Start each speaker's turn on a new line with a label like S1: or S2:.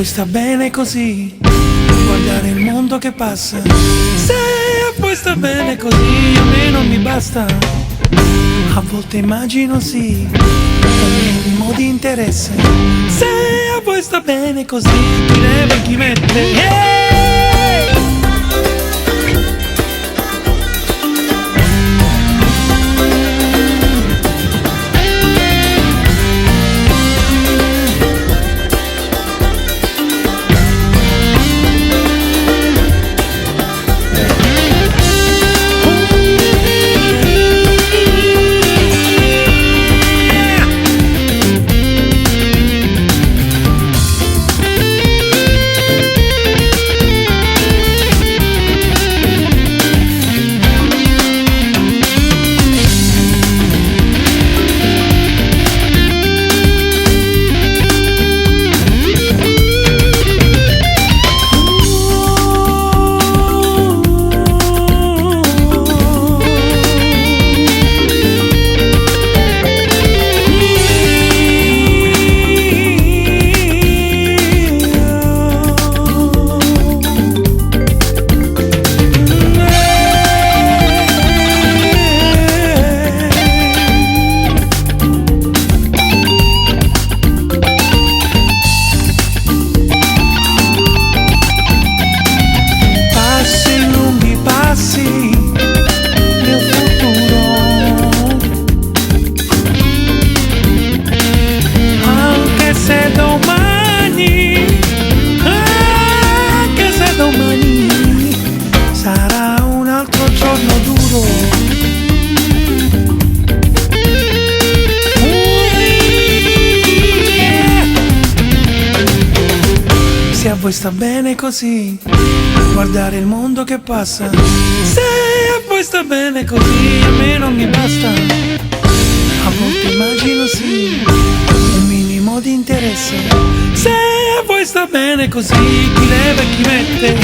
S1: sta bene così, guardare il mondo che passa. Se a voi sta bene così, a me non mi basta. A volte immagino sì, con minimo di interesse. Se a voi sta bene così, chi leva e chi mette. Yeah! Se a voi sta bene così, guardare il mondo che passa. Se a voi sta bene così, a me non mi basta. A volte immagino sì, un minimo di interesse. Se a voi sta bene così, chi leva e chi mette.